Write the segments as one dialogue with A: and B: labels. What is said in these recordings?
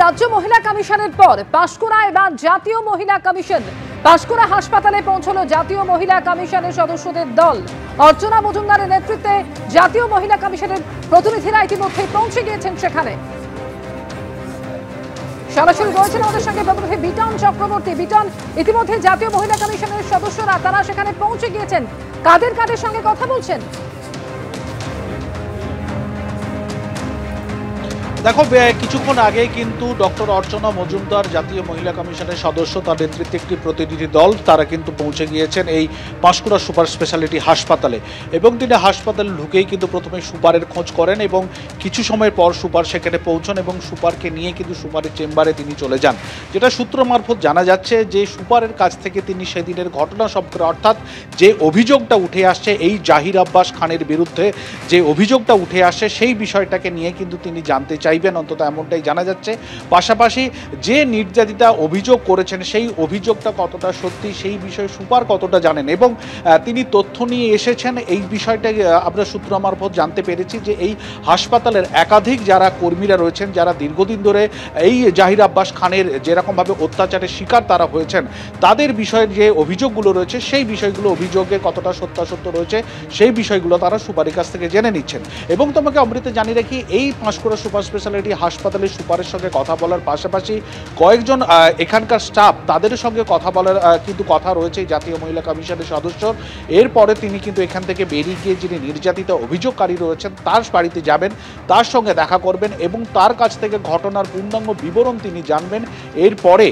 A: রাজ্য মহিলা কমিশনের পর পাঁশকুড়া এবার জাতীয় মহিলা কমিশন। পাঁশকুড়া হাসপাতালে পৌঁছলো জাতীয় মহিলা কমিশনের সদস্যদের দল। অর্চনা মজুমদারের নেতৃত্বে জাতীয় মহিলা কমিশনের প্রতিনিধিরা ইতিমধ্যে পৌঁছে গিয়েছেন সেখানে। সরাসরি রয়েছেন আমাদের সঙ্গে প্রতিনিধি বিটন চক্রবর্তী। বিটন, ইতিমধ্যে জাতীয় মহিলা কমিশনের সদস্যরা তারা সেখানে পৌঁছে গিয়েছেন, কাদের কাদের সঙ্গে কথা বলছেন?
B: দেখো, কিছুক্ষণ আগে কিন্তু ডক্টর অর্চনা মজুমদার জাতীয় মহিলা কমিশনের সদস্য, তার নেতৃত্বে একটি প্রতিনিধি দল তারা কিন্তু পৌঁছে গিয়েছেন এই পাঁশকুড়া সুপার স্পেশালিটি হাসপাতালে। এবং তিনি হাসপাতালে ঢুকেই কিন্তু প্রথমে সুপারের খোঁজ করেন এবং কিছু সময় পর সুপার সেখানে পৌঁছন এবং সুপারকে নিয়ে কিন্তু সুপারের চেম্বারে তিনি চলে যান। যেটা সূত্র মারফত জানা যাচ্ছে যে সুপারের কাছ থেকে তিনি সেদিনের ঘটনা সম্পর্কে, অর্থাৎ যে অভিযোগটা উঠে আসছে এই জাহির আব্বাস খানের বিরুদ্ধে, যে অভিযোগটা উঠে আসছে সেই বিষয়টাকে নিয়ে কিন্তু তিনি জানতে চাইবেন, অন্তত এমনটাই জানা যাচ্ছে। পাশাপাশি যে নির্যাতিতা অভিযোগ করেছেন সেই অভিযোগটা কতটা সত্যি সেই বিষয়ে সুপার কতটা জানেন এবং তিনি তথ্য নিয়ে এসেছেন, এই বিষয়টা আমরা সূত্র মারফত জানতে পেরেছি যে এই হাসপাতালের একাধিক যারা কর্মীরা রয়েছেন, যারা দীর্ঘদিন ধরে এই জাহির আব্বাস খানের যেরকমভাবে অত্যাচারের শিকার তারা হয়েছেন, তাদের বিষয়ে যে অভিযোগগুলো রয়েছে সেই বিষয়গুলো, অভিযোগে কতটা সত্যাসত্য রয়েছে সেই বিষয়গুলো তারা সুপারের কাছ থেকে জেনে নিচ্ছেন। এবং তোমাকে অমৃত জানিয়ে রাখি, এই পাঁশকুড়া সুপার স্পেশালিটি হাসপাতালের সুপারের সঙ্গে কথা বলার পাশাপাশি কয়েকজন এখানকার স্টাফ তাদের সঙ্গে কথা বলার কিন্তু কথা রয়েছে জাতীয় মহিলা কমিশনের সদস্য। এরপরে তিনি কিন্তু এখান থেকে বেরিয়ে গিয়ে যিনি নির্যাতিত অভিযোগকারী রয়েছেন তার বাড়িতে যাবেন, তার সঙ্গে দেখা করবেন এবং তার কাছ থেকে ঘটনার পূর্ণাঙ্গ বিবরণ তিনি জানবেন। এরপরে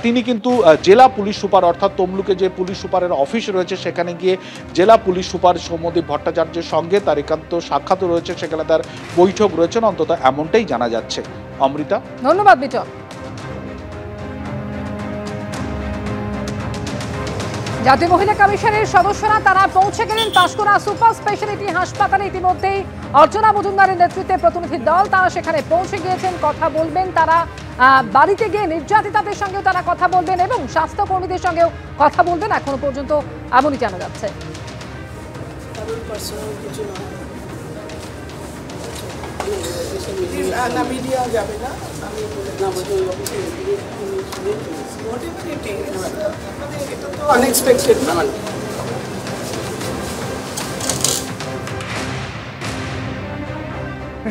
B: তিনি কিন্তু জেলা পুলিশ সুপার, অর্থাৎ তমলুকে যে পুলিশ সুপারের অফিস রয়েছে সেখানে গিয়ে জেলা পুলিশ সুপার সৌম্যদীপ ভট্টাচার্যের সঙ্গে তার একান্ত সাক্ষাৎ রয়েছে, সেখানে তার বৈঠক রয়েছেন, অন্তত এমনটাই জানা যাচ্ছে। অমৃতা,
A: ধন্যবাদ বিটন। জাতীয় মহিলা কমিশনের সদস্যরা তারা পৌঁছে গেলেন পাঁশকুড়া সুপার স্পেশালিটি হাসপাতালে। ইতিমধ্যেই অর্চনা মজুমদারের নেতৃত্বে প্রতিনিধি দল তারা সেখানে পৌঁছে গিয়েছেন, কথা বলবেন। তারা বাড়িতে গিয়ে নির্যাতিতাদের সঙ্গেও তারা কথা বলবেন এবং স্বাস্থ্যকর্মীদের সঙ্গেও কথা বলবেন, এখনো পর্যন্ত এমনই জানা যাচ্ছে।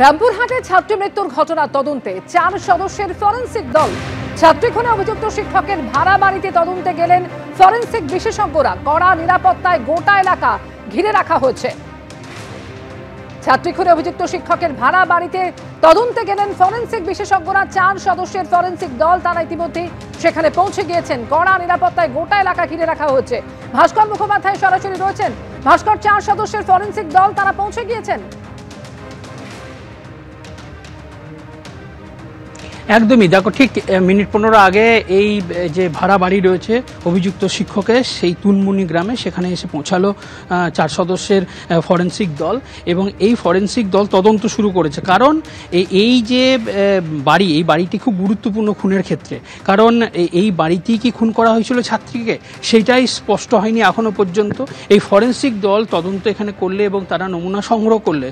A: রামপুরহাটে ছাত্রী মৃত্যুর ঘটনা তদন্তে 4 সদস্যের ফরেনসিক দল। ছাত্রী খুনে অভিযুক্ত শিক্ষকের ভাড়া বাড়িতে তদন্তে গেলেন ফরেনসিক বিশেষজ্ঞরা। কড়া নিরাপত্তায় গোটা এলাকা ঘিরে রাখা হয়েছে। ছাত্রী খুনে অভিযুক্ত শিক্ষকের ভাড়া বাড়িতে তদন্তে গেলেন ফরেনসিক বিশেষজ্ঞরা। 4 সদস্যের ফরেনসিক দল তারা ইতিমধ্যে সেখানে পৌঁছে গিয়েছেন। কড়া নিরাপত্তায় গোটা এলাকা ঘিরে রাখা হয়েছে। ভাস্কর মুখোপাধ্যায় সরাসরি রয়েছেন। ভাস্কর, 4 সদস্যের ফরেনসিক দল তারা পৌঁছে গিয়েছেন।
C: একদমই, দেখো ঠিক মিনিট 15 আগে এই যে ভাড়া বাড়ি রয়েছে অভিযুক্ত শিক্ষকের, সেই তুনমুনি গ্রামে সেখানে এসে পৌঁছালো 4 সদস্যের ফরেনসিক দল এবং এই ফরেনসিক দল তদন্ত শুরু করেছে। কারণ এই যে বাড়ি, এই বাড়িটি খুব গুরুত্বপূর্ণ খুনের ক্ষেত্রে। কারণ এই বাড়িতেই কি খুন করা হয়েছিল ছাত্রীকে সেইটাই স্পষ্ট হয়নি এখনো পর্যন্ত। এই ফরেনসিক দল তদন্ত এখানে করলে এবং তারা নমুনা সংগ্রহ করলে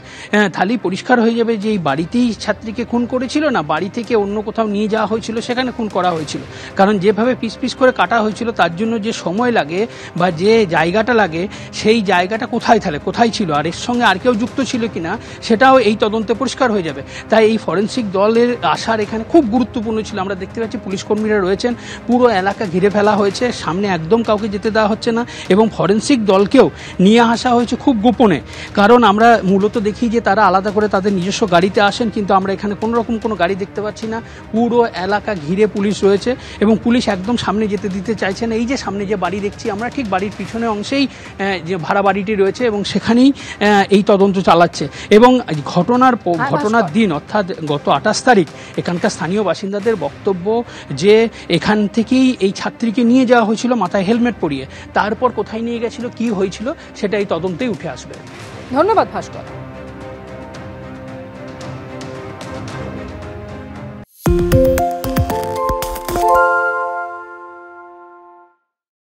C: তাহলেই পরিষ্কার হয়ে যাবে যে এই বাড়িতেই ছাত্রীকে খুন করেছিল, না বাড়ি থেকে অন্য কোথাও নিয়ে যাওয়া হয়েছিল সেখানে খুন করা হয়েছিল। কারণ যেভাবে পিস পিস করে কাটা হয়েছিল তার জন্য যে সময় লাগে বা যে জায়গাটা লাগে সেই জায়গাটা কোথায় ছিল আর এর সঙ্গে আর কেউ যুক্ত ছিল কিনা সেটাও এই তদন্তে পরিষ্কার হয়ে যাবে। তাই এই ফরেনসিক দলের আসার এখানে খুব গুরুত্বপূর্ণ ছিল। আমরা দেখতে পাচ্ছি পুলিশ কর্মীরা রয়েছেন, পুরো এলাকা ঘিরে ফেলা হয়েছে, সামনে একদম কাউকে যেতে দেওয়া হচ্ছে না এবং ফরেনসিক দলকেও নিয়ে আসা হয়েছে খুব গোপনে। কারণ আমরা মূলত দেখি যে তারা আলাদা করে তাদের নিজস্ব গাড়িতে আসেন, কিন্তু আমরা এখানে কোনোরকম কোনো গাড়ি দেখতে পাচ্ছি না। পুরো এলাকা ঘিরে পুলিশ রয়েছে এবং পুলিশ একদম সামনে যেতে দিতে চাইছে না। এই যে সামনে যে বাড়ি দেখছি আমরা, ঠিক বাড়ির পিছনে অংশেই যে ভাড়া বাড়িটি রয়েছে এবং সেখানেই এই তদন্ত চালাচ্ছে। এবং ঘটনার দিন অর্থাৎ গত 28 তারিখ এখানকার স্থানীয় বাসিন্দাদের বক্তব্য যে এখান থেকেই এই ছাত্রীকে নিয়ে যাওয়া হয়েছিল মাথায় হেলমেট পরিয়ে। তারপর কোথায় নিয়ে গেছিল, কি হয়েছিল সেটা এই তদন্তেই উঠে আসবে।
A: ধন্যবাদ ভাস্কর।
D: Thank you.